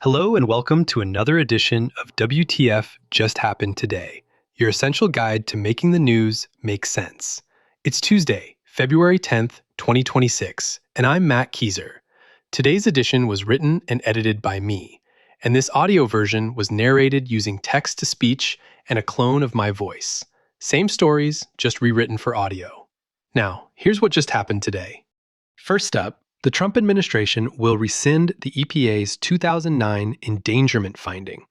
Hello and welcome to another edition of WTF Just Happened Today, your essential guide to making the news make sense. It's Tuesday, February 10th, 2026, and I'm Matt Keyser. Today's edition was written and edited by me, and this audio version was narrated using text-to-speech and a clone of my voice. Same stories, just rewritten for audio. Now, here's what just happened today. First up, the Trump administration will rescind the EPA's 2009 endangerment finding,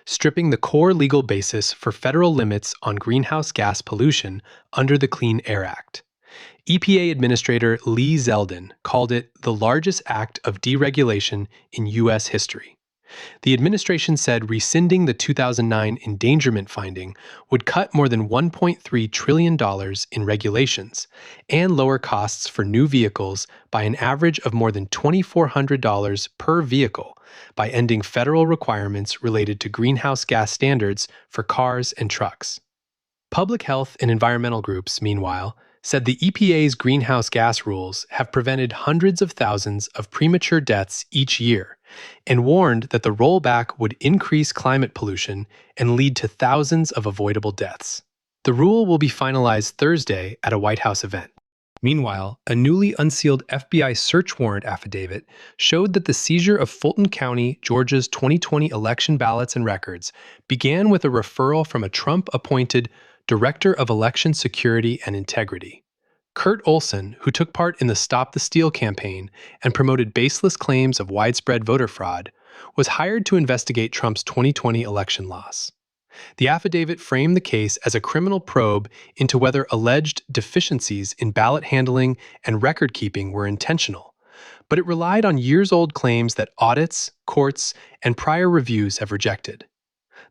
stripping the core legal basis for federal limits on greenhouse gas pollution under the Clean Air Act. EPA Administrator Lee Zeldin called it the largest act of deregulation in U.S. history. The administration said rescinding the 2009 endangerment finding would cut more than $1.3 trillion in regulations and lower costs for new vehicles by an average of more than $2,400 per vehicle by ending federal requirements related to greenhouse gas standards for cars and trucks. Public health and environmental groups, meanwhile, said the EPA's greenhouse gas rules have prevented hundreds of thousands of premature deaths each year, and warned that the rollback would increase climate pollution and lead to thousands of avoidable deaths. The rule will be finalized Thursday at a White House event. Meanwhile, a newly unsealed FBI search warrant affidavit showed that the seizure of Fulton County, Georgia's 2020 election ballots and records began with a referral from a Trump-appointed Director of Election Security and Integrity. Kurt Olson, who took part in the Stop the Steal campaign and promoted baseless claims of widespread voter fraud, was hired to investigate Trump's 2020 election loss. The affidavit framed the case as a criminal probe into whether alleged deficiencies in ballot handling and record-keeping were intentional, but it relied on years-old claims that audits, courts, and prior reviews have rejected.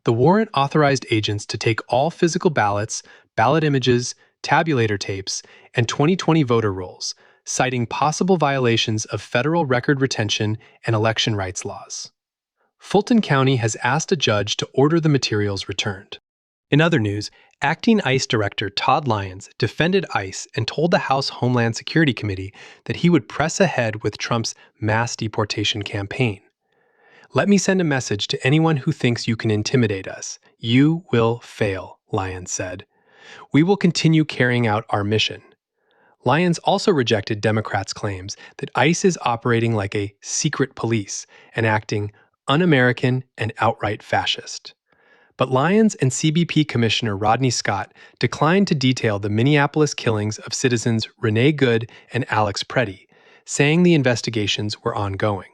The warrant authorized agents to take all physical ballots, ballot images, tabulator tapes, and 2020 voter rolls, citing possible violations of federal record retention and election rights laws. Fulton County has asked a judge to order the materials returned. In other news, acting ICE Director Todd Lyons defended ICE and told the House Homeland Security Committee that he would press ahead with Trump's mass deportation campaign. "Let me send a message to anyone who thinks you can intimidate us. You will fail," Lyons said. "We will continue carrying out our mission." Lyons also rejected Democrats' claims that ICE is operating like a secret police and acting un-American and outright fascist. But Lyons and CBP Commissioner Rodney Scott declined to detail the Minneapolis killings of citizens Renee Good and Alex Preddy, saying the investigations were ongoing.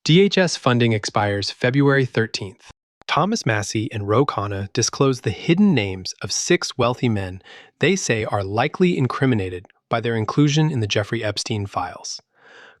DHS funding expires February 13th. Thomas Massie and Ro Khanna disclosed the hidden names of 6 wealthy men they say are likely incriminated by their inclusion in the Jeffrey Epstein files.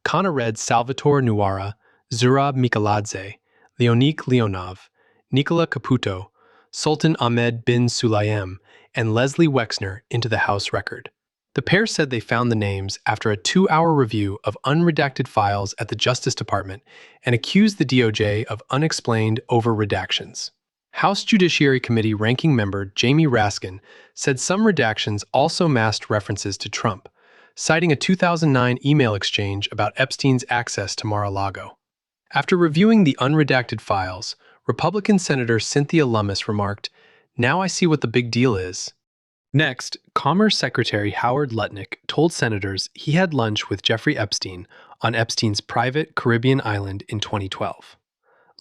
Khanna read Salvatore Nuara, Zurab Mikaladze, Leonik Leonov, Nikola Caputo, Sultan Ahmed bin Sulayem, and Leslie Wexner into the House record. The pair said they found the names after a 2-hour review of unredacted files at the Justice Department and accused the DOJ of unexplained over-redactions. House Judiciary Committee ranking member Jamie Raskin said some redactions also masked references to Trump, citing a 2009 email exchange about Epstein's access to Mar-a-Lago. After reviewing the unredacted files, Republican Senator Cynthia Lummis remarked, "Now I see what the big deal is." Next, Commerce Secretary Howard Lutnick told senators he had lunch with Jeffrey Epstein on Epstein's private Caribbean island in 2012.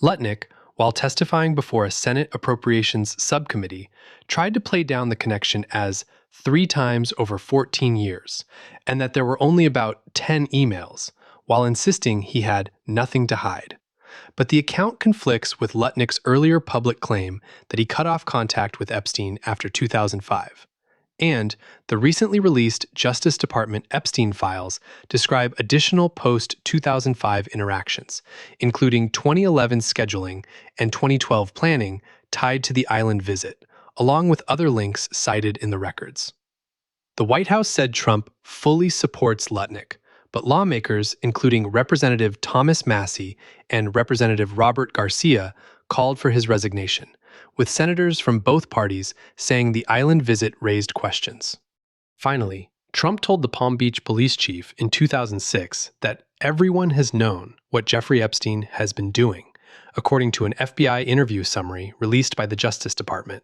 Lutnick, while testifying before a Senate Appropriations Subcommittee, tried to play down the connection as 3 times over 14 years, and that there were only about 10 emails, while insisting he had nothing to hide. But the account conflicts with Lutnick's earlier public claim that he cut off contact with Epstein after 2005. And the recently released Justice Department Epstein files describe additional post-2005 interactions, including 2011 scheduling and 2012 planning tied to the island visit, along with other links cited in the records. The White House said Trump fully supports Lutnick, but lawmakers, including Representative Thomas Massie and Representative Robert Garcia, called for his resignation, with senators from both parties saying the island visit raised questions. Finally, Trump told the Palm Beach police chief in 2006 that everyone has known what Jeffrey Epstein has been doing, according to an FBI interview summary released by the Justice Department.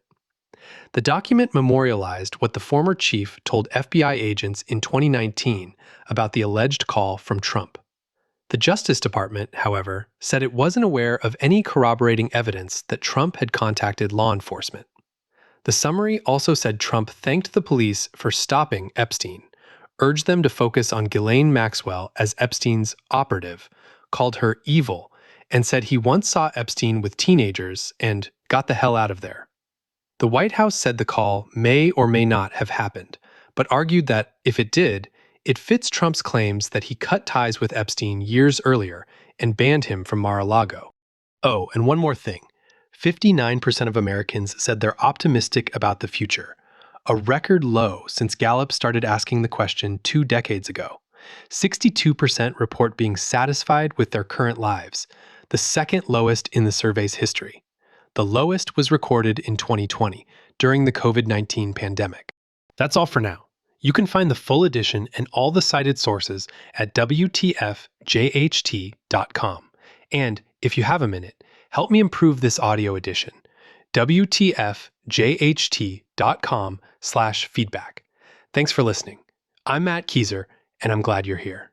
The document memorialized what the former chief told FBI agents in 2019 about the alleged call from Trump. The Justice Department, however, said it wasn't aware of any corroborating evidence that Trump had contacted law enforcement. The summary also said Trump thanked the police for stopping Epstein, urged them to focus on Ghislaine Maxwell as Epstein's operative, called her evil, and said he once saw Epstein with teenagers and got the hell out of there. The White House said the call may or may not have happened, but argued that, if it did, it fits Trump's claims that he cut ties with Epstein years earlier and banned him from Mar-a-Lago. Oh, and one more thing. 59% of Americans said they're optimistic about the future, a record low since Gallup started asking the question 2 decades ago. 62% report being satisfied with their current lives, the second lowest in the survey's history. The lowest was recorded in 2020, during the COVID-19 pandemic. That's all for now. You can find the full edition and all the cited sources at WTFJHT.com. And if you have a minute, help me improve this audio edition. WTFJHT.com/feedback. Thanks for listening. I'm Matt Kieser, and I'm glad you're here.